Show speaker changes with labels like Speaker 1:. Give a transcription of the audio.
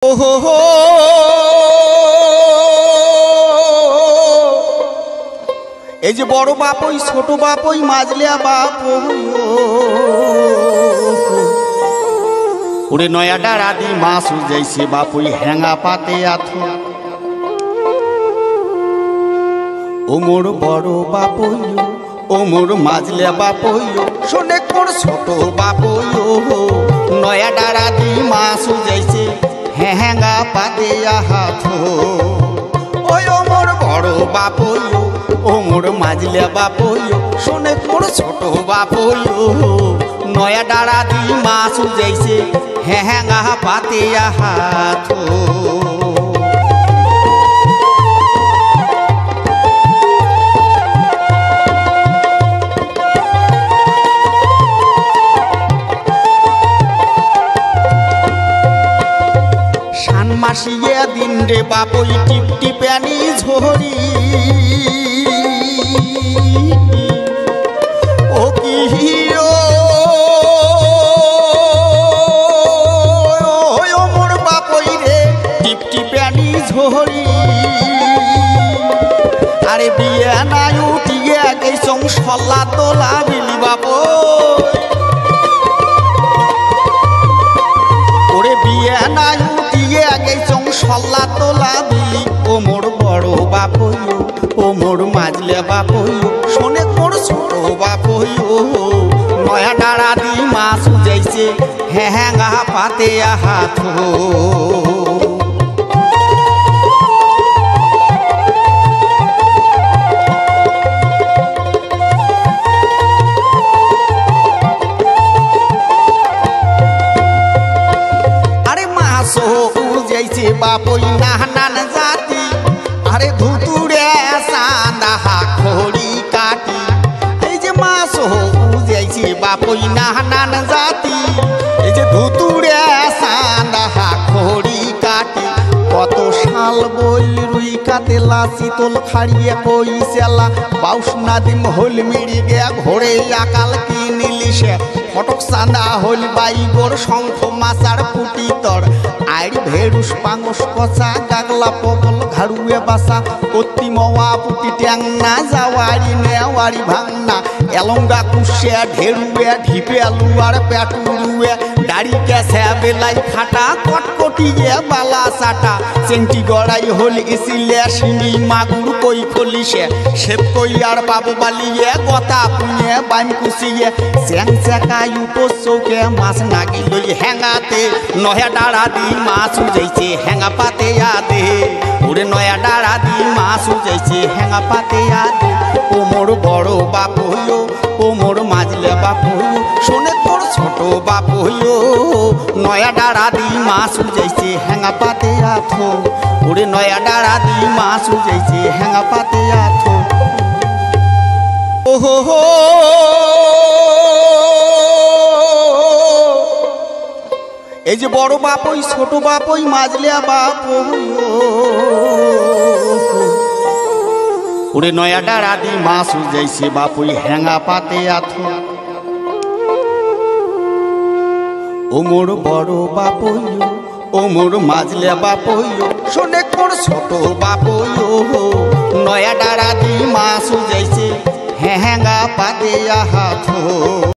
Speaker 1: ওহো এই যে বড় বাপ ওই ছোট বাপ ওই মাঝলিয়া বাপ ওরে নয়াডার আদি মাছ যাইছে বাপ ওই হ্যাঙ্গা পাতে আথো ও মোর বড় বাপ ও মোর মাঝলিয়া বাপ শোনে কোন ছোট বাপ নয়াডার আদি মাছ যাইছে হ্যাঙ্গা পাতে আহাথো ওই ও মোর বড় বাপ ও মোর মাঝলিয়া বাপ শোনে মোর ছোট বাপ নয়া ডাড়া দি মাছ যাইছে হ্যাঙ্গা পাতে আহাথো শান মাসিয়া দিন রে বাপ টিপ টিপানি ঝরি ও কি মোর বাপই রে টিপ টিপানি ঝরি আরে বিয়া নাই উঠিয়া গেছং সল্লা তোলা বিলি বাপ ওরে বিয়া নাই উঠিয়া গেছং সল্লা তোলা বিলি ও মোর বড় বাপ ও মোর মাঝলিয়া বাপ শোনে মোর ছোট বাপ নয়া ডাড়া দি মাছ যাইছে হ্যাঙ্গা পাতে আহাথো আরে মাছ যাইছে বাপ নাহান জাতি আরে ধুতুরে সান্দা খড়ি কাটি এই যে মাছ যাইছে বাপ নাহান জাতি এই যে ধুতুরে সান্দা খড়ি কাটি কত শাল বই রুই কাতেলা শীতল খাড়িয়ে কই সেলা বাউস নাদিম হল মিড়ি গে ঘোরে আকাল কি নিলিশে ফটক সান্দা হল বাইগর শঙ্খ মাছার পুটি তর আইড় ভেড়ুস পাঙস কষা গাগলা পগল ঘাড়ুয়ে বাসা কত্তি মওয়া পুটি ট্যাংনা যাওয়ারি নেওয়ারি ভাঙনা এলঙ্গা কুশে ঢেড়ুয়ে ঢিপে আলুয়ার পেটুরুয়ে দাড়ি কেসে বেলাই খাটা কটকটিয়ে বালা সাটা চেংটি গড়াই হল ইসিলে শিঙি মাগুর কই খলিসে সেপ কই আর পাবো বালিয়ে গতা পুঁয়ে বান কুচিয়ে চ্যাং চেকাই উপর চৌকে মাছ নাগি লই হ্যাঙ্গাতে নয়া ডাড়া দি মাছ যাইছে হ্যাঙ্গা পাতে আদে ওরে নয়া ডাড়া দি মাছ যাইছে হ্যাঙ্গা পাতে আদে ও মোর বড় বাপ ও মোর মাঝলে বাপ শোনে তোর ছোট বাপ নয়া ডাড়া দি মাছ যাইছে হ্যাঙ্গা পাতে আথো ওরে নয়া ডাড়া দি মাছ যাইছে হ্যাঙ্গা পাতে আথো ওহো এই যে বড় বাপ ওই ছোট বাপ ওই মাঝলিয়া বাপ ওরে নয়া ডাড়া দি মাছ যাইছে বাপ ওই হ্যাঙ্গা পাতে আথো ও মোর বড় বাপ ও মোর মাঝলিয়া বাপ শোনে কোন ছোট বাপ নয়া ডাড়া দি মাছ যাইছে হ্যাঙ্গা পাতে আহাথো।